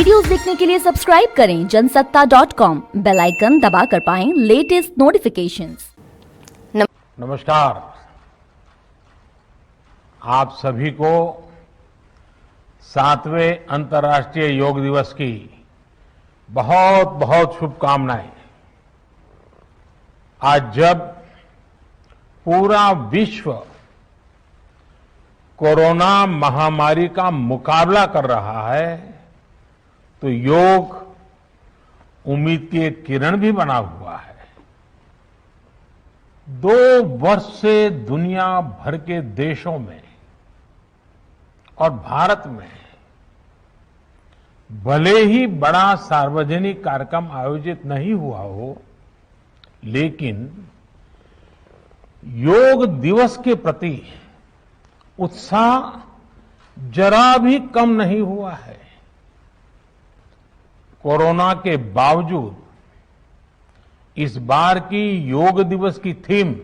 Videos देखने के लिए सब्सक्राइब करें जनसत्ता.com, बेल आइकन दबाकर पाएं लेटेस्ट नोटिफिकेशंस। नमस्कार। आप सभी को 7वें अंतर्राष्ट्रीय योग दिवस की बहुत बहुत शुभकामनाएं। आज जब पूरा विश्व कोरोना महामारी का मुकाबला कर रहा है तो योग उम्मीद की एक किरण भी बना हुआ है। 2 वर्ष से दुनिया भर के देशों में और भारत में भले ही बड़ा सार्वजनिक कार्यक्रम आयोजित नहीं हुआ हो, लेकिन योग दिवस के प्रति उत्साह जरा भी कम नहीं हुआ है। कोरोना के बावजूद इस बार की योग दिवस की थीम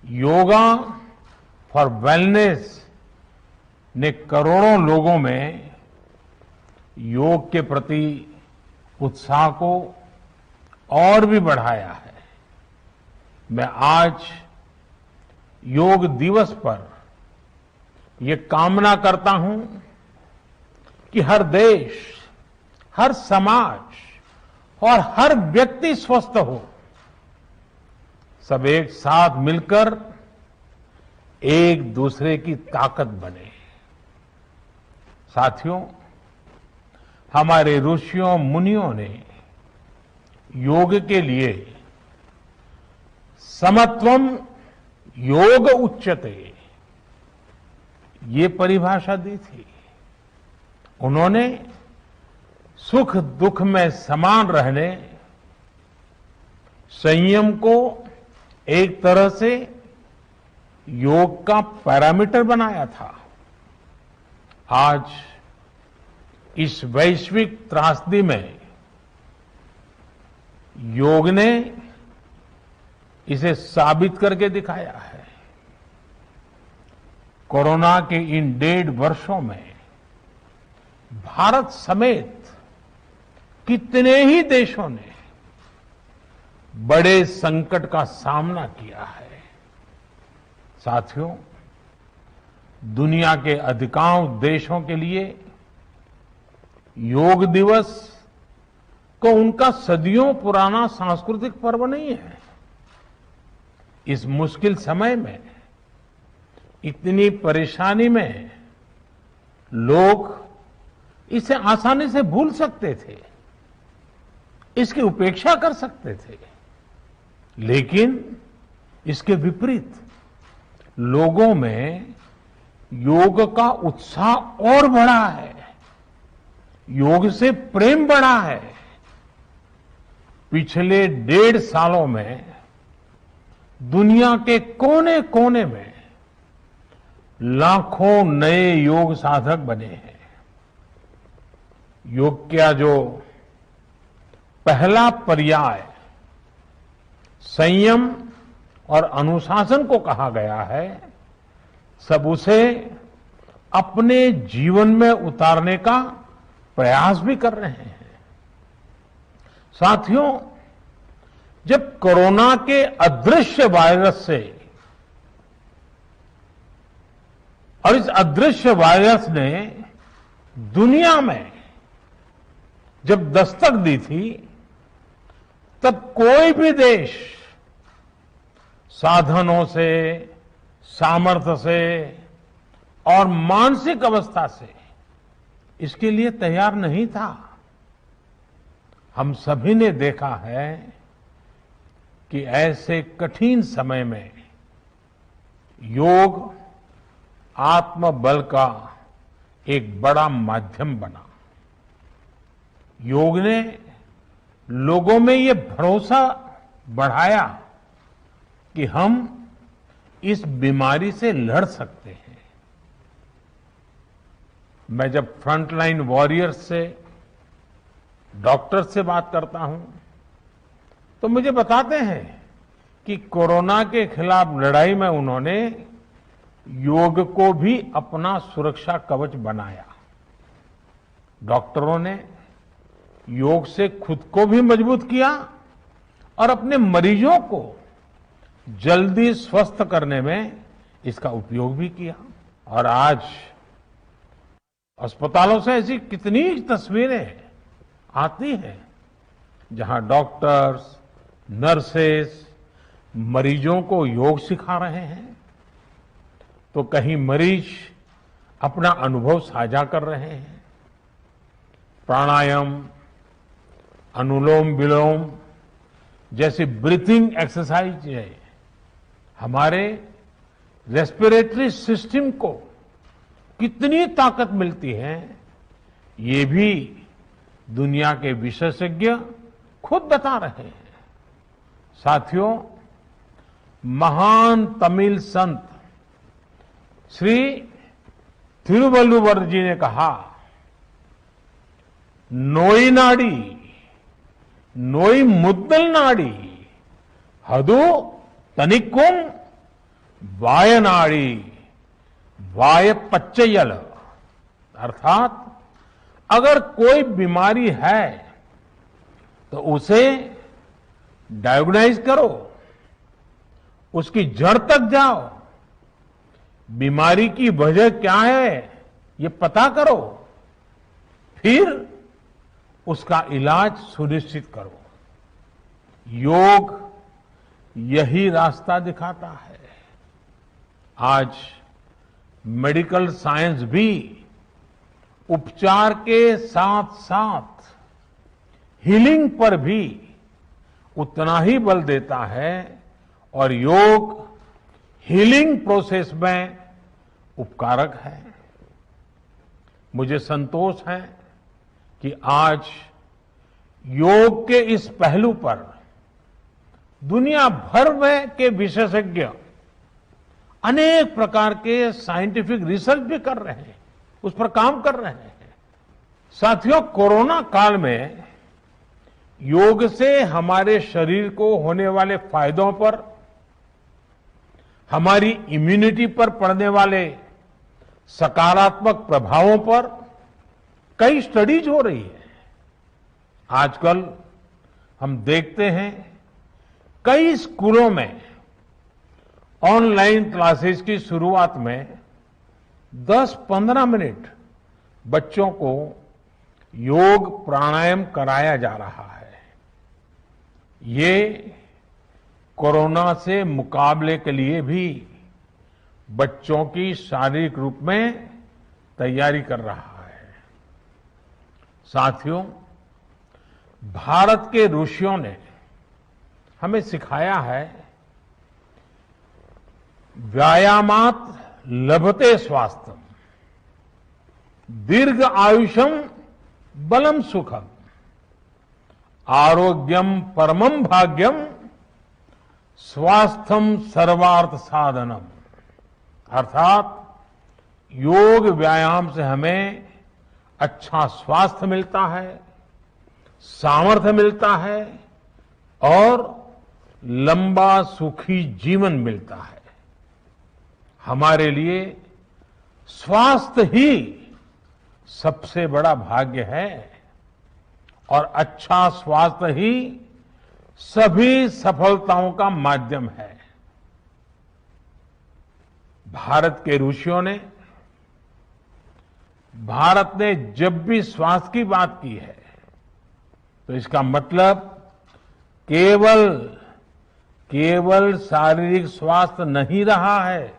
योगा फॉर वेलनेस ने करोड़ों लोगों में योग के प्रति उत्साह को और भी बढ़ाया है। मैं आज योग दिवस पर ये कामना करता हूं कि हर देश, हर समाज और हर व्यक्ति स्वस्थ हो। सब एक साथ मिलकर एक दूसरे की ताकत बने। साथियों, हमारे ऋषियों मुनियों ने योग के लिए समत्वम योग उच्यते ये परिभाषा दी थी। उन्होंने सुख दुख में समान रहने, संयम को एक तरह से योग का पैरामीटर बनाया था। आज इस वैश्विक त्रासदी में योग ने इसे साबित करके दिखाया है। कोरोना के इन 1.5 वर्षों में भारत समेत कितने ही देशों ने बड़े संकट का सामना किया है। साथियों, दुनिया के अधिकांश देशों के लिए योग दिवस को उनका सदियों पुराना सांस्कृतिक पर्व नहीं है। इस मुश्किल समय में, इतनी परेशानी में लोग इसे आसानी से भूल सकते थे, इसकी उपेक्षा कर सकते थे, लेकिन इसके विपरीत लोगों में योग का उत्साह और बढ़ा है, योग से प्रेम बढ़ा है। पिछले 1.5 सालों में दुनिया के कोने कोने में लाखों नए योग साधक बने हैं। योग का जो पहला पर्याय संयम और अनुशासन को कहा गया है, सब उसे अपने जीवन में उतारने का प्रयास भी कर रहे हैं। साथियों, जब कोरोना के अदृश्य वायरस से और इस अदृश्य वायरस ने दुनिया में जब दस्तक दी थी, तब कोई भी देश साधनों से, सामर्थ्य से और मानसिक अवस्था से इसके लिए तैयार नहीं था। हम सभी ने देखा है कि ऐसे कठिन समय में योग आत्मबल का एक बड़ा माध्यम बना। योग ने लोगों में ये भरोसा बढ़ाया कि हम इस बीमारी से लड़ सकते हैं। मैं जब फ्रंटलाइन वॉरियर्स से, डॉक्टर से बात करता हूं तो मुझे बताते हैं कि कोरोना के खिलाफ लड़ाई में उन्होंने योग को भी अपना सुरक्षा कवच बनाया। डॉक्टरों ने योग से खुद को भी मजबूत किया और अपने मरीजों को जल्दी स्वस्थ करने में इसका उपयोग भी किया। और आज अस्पतालों से ऐसी कितनी तस्वीरें आती हैं जहां डॉक्टर्स, नर्सेस मरीजों को योग सिखा रहे हैं, तो कहीं मरीज अपना अनुभव साझा कर रहे हैं। प्राणायाम, अनुलोम विलोम जैसी ब्रीथिंग एक्सरसाइज है हमारे रेस्पिरेटरी सिस्टम को कितनी ताकत मिलती है, ये भी दुनिया के विशेषज्ञ खुद बता रहे हैं। साथियों, महान तमिल संत श्री तिरुवल्लुवर जी ने कहा, नोई नाडी नोई मुद्दल नाडी हदु तनिक्कुम वायनाडी वाय पच्चयल। अर्थात अगर कोई बीमारी है तो उसे डायग्नाइज करो, उसकी जड़ तक जाओ, बीमारी की वजह क्या है ये पता करो, फिर उसका इलाज सुनिश्चित करो। योग यही रास्ता दिखाता है। आज मेडिकल साइंस भी उपचार के साथ साथ हीलिंग पर भी उतना ही बल देता है और योग हीलिंग प्रोसेस में उपकारक है। मुझे संतोष है कि आज योग के इस पहलू पर दुनिया भर में के विशेषज्ञ अनेक प्रकार के साइंटिफिक रिसर्च भी कर रहे हैं, उस पर काम कर रहे हैं। साथियों, कोरोना काल में योग से हमारे शरीर को होने वाले फायदों पर, हमारी इम्यूनिटी पर पड़ने वाले सकारात्मक प्रभावों पर कई स्टडीज हो रही है। आजकल हम देखते हैं कई स्कूलों में ऑनलाइन क्लासेस की शुरुआत में 10-15 मिनट बच्चों को योग प्राणायाम कराया जा रहा है। ये कोरोना से मुकाबले के लिए भी बच्चों की शारीरिक रूप में तैयारी कर रहा है। साथियों, भारत के ऋषियों ने हमें सिखाया है, व्यायामात लभते स्वास्थ्यम, दीर्घ आयुषम बलम सुखम, आरोग्यम परमम भाग्यम, स्वास्थ्यम सर्वार्थ साधनम। अर्थात योग व्यायाम से हमें अच्छा स्वास्थ्य मिलता है, सामर्थ्य मिलता है और लंबा सुखी जीवन मिलता है। हमारे लिए स्वास्थ्य ही सबसे बड़ा भाग्य है और अच्छा स्वास्थ्य ही सभी सफलताओं का माध्यम है। भारत के ऋषियों ने, भारत ने जब भी स्वास्थ्य की बात की है तो इसका मतलब केवल शारीरिक स्वास्थ्य नहीं रहा है।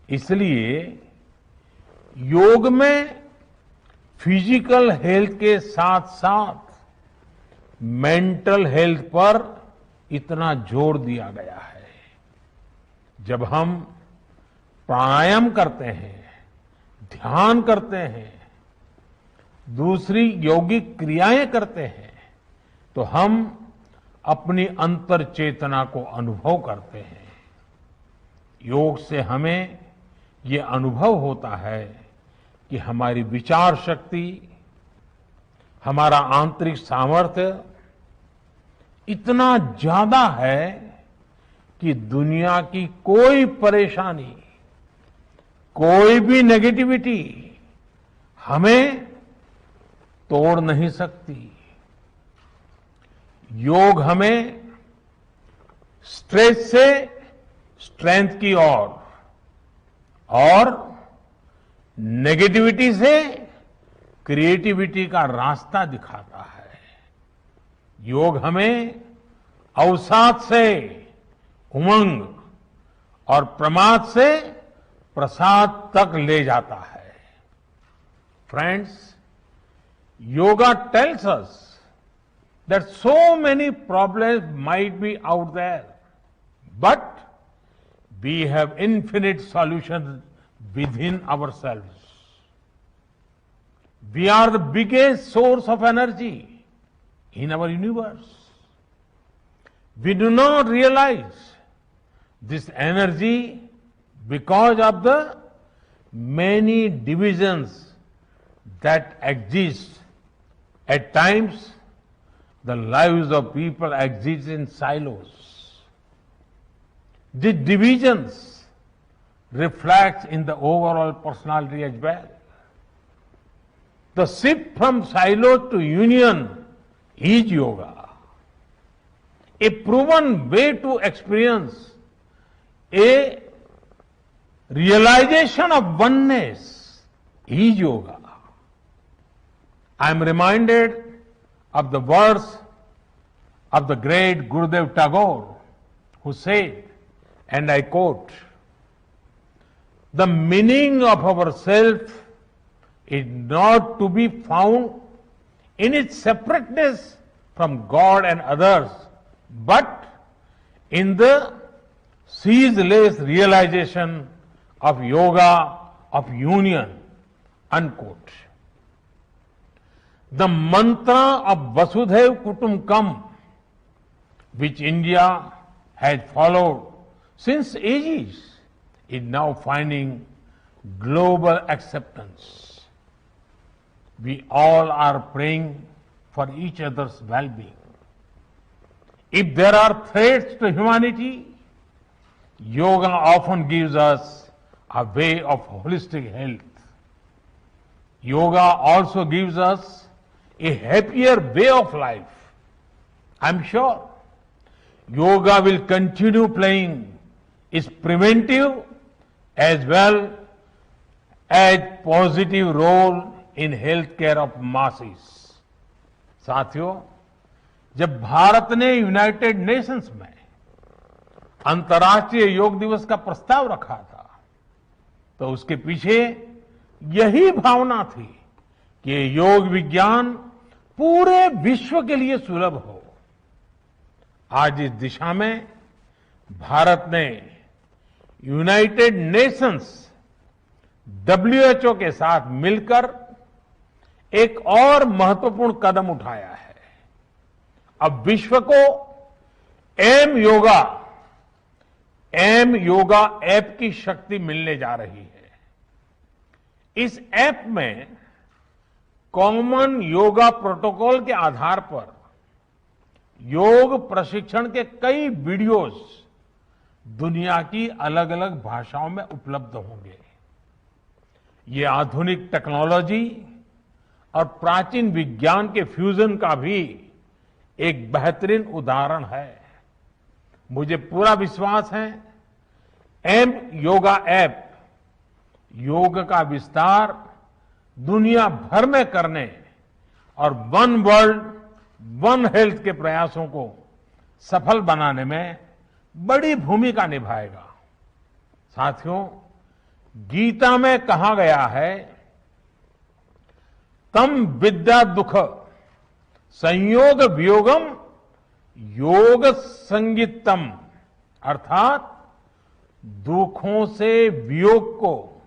इसलिए योग में फिजिकल हेल्थ के साथ साथ मेंटल हेल्थ पर इतना जोर दिया गया है। जब हम प्राणायाम करते हैं, ध्यान करते हैं, दूसरी यौगिक क्रियाएं करते हैं, तो हम अपनी अंतर चेतना को अनुभव करते हैं। योग से हमें ये अनुभव होता है कि हमारी विचार शक्ति, हमारा आंतरिक सामर्थ्य इतना ज्यादा है कि दुनिया की कोई परेशानी, कोई भी नेगेटिविटी हमें तोड़ नहीं सकती। योग हमें स्ट्रेस से स्ट्रेंथ की ओर और नेगेटिविटी से क्रिएटिविटी का रास्ता दिखाता है। योग हमें अवसाद से उमंग और प्रमाद से प्रसाद तक ले जाता है। Friends, yoga tells us that so many problems might be out there, but we have infinite solutions within ourselves. We are the biggest source of energy in our universe. We do not realize this energy because of the many divisions that exist. At times, the lives of people exist in silos. These divisions reflect in the overall personality as well. The shift from silos to union is yoga. A proven way to experience a realization of oneness is yoga. I am reminded of the words of the great Gurudev Tagore, who said, and I quote, "The meaning of our self is not to be found in its separateness from God and others, but in the ceaseless realization of yoga of union," unquote. The mantra of Vasudhaiv Kutumbakam, which India has followed since ages, is now finding global acceptance. We all are praying for each other's well-being. If there are threats to humanity, yoga often gives us a way of holistic health. Yoga also gives us a happier way of life. I'm sure yoga will continue playing its preventive as well as positive role in healthcare of masses. साथियों, जब भारत ने United Nations में अंतर्राष्ट्रीय योग दिवस का प्रस्ताव रखा था, तो उसके पीछे यही भावना थी कि योग विज्ञान पूरे विश्व के लिए सुलभ हो। आज इस दिशा में भारत ने यूनाइटेड नेशंस WHO के साथ मिलकर एक और महत्वपूर्ण कदम उठाया है। अब विश्व को एम योगा ऐप की शक्ति मिलने जा रही है। इस ऐप में कॉमन योगा प्रोटोकॉल के आधार पर योग प्रशिक्षण के कई वीडियोस दुनिया की अलग अलग भाषाओं में उपलब्ध होंगे। ये आधुनिक टेक्नोलॉजी और प्राचीन विज्ञान के फ्यूजन का भी एक बेहतरीन उदाहरण है। मुझे पूरा विश्वास है एम योगा ऐप योग का विस्तार दुनिया भर में करने और वन वर्ल्ड वन हेल्थ के प्रयासों को सफल बनाने में बड़ी भूमिका निभाएगा। साथियों, गीता में कहा गया है, तम विद्या दुख संयोग वियोगम योग संगीतम, अर्थात दुखों से वियोग को,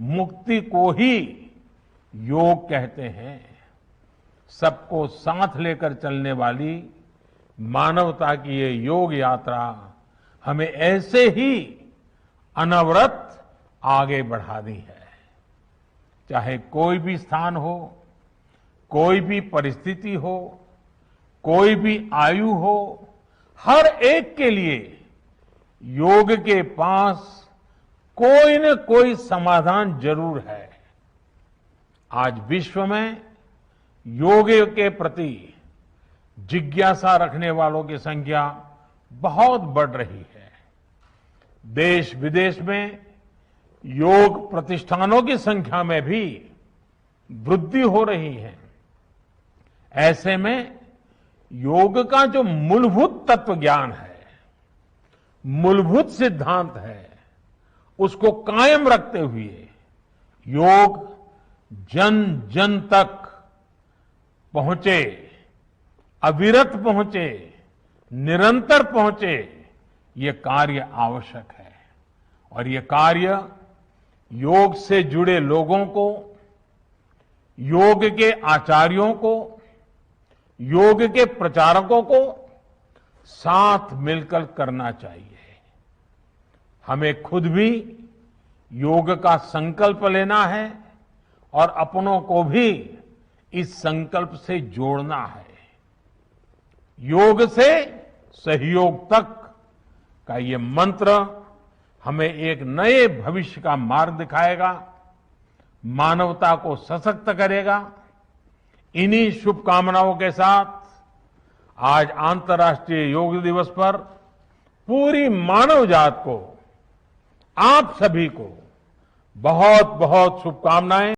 मुक्ति को ही योग कहते हैं। सबको साथ लेकर चलने वाली मानवता की ये योग यात्रा हमें ऐसे ही अनवरत आगे बढ़ानी है। चाहे कोई भी स्थान हो, कोई भी परिस्थिति हो, कोई भी आयु हो, हर एक के लिए योग के पास कोई न कोई समाधान जरूर है। आज विश्व में योग के प्रति जिज्ञासा रखने वालों की संख्या बहुत बढ़ रही है। देश विदेश में योग प्रतिष्ठानों की संख्या में भी वृद्धि हो रही है। ऐसे में योग का जो मूलभूत तत्व ज्ञान है, मूलभूत सिद्धांत है, उसको कायम रखते हुए योग जन जन तक पहुंचे, अविरत पहुंचे, निरंतर पहुंचे, ये कार्य आवश्यक है। और ये कार्य योग से जुड़े लोगों को, योग के आचार्यों को, योग के प्रचारकों को साथ मिलकर करना चाहिए। हमें खुद भी योग का संकल्प लेना है और अपनों को भी इस संकल्प से जोड़ना है। योग से सहयोग तक का ये मंत्र हमें एक नए भविष्य का मार्ग दिखाएगा, मानवता को सशक्त करेगा। इन्हीं शुभकामनाओं के साथ आज अंतर्राष्ट्रीय योग दिवस पर पूरी मानव जात को, आप सभी को बहुत बहुत शुभकामनाएं।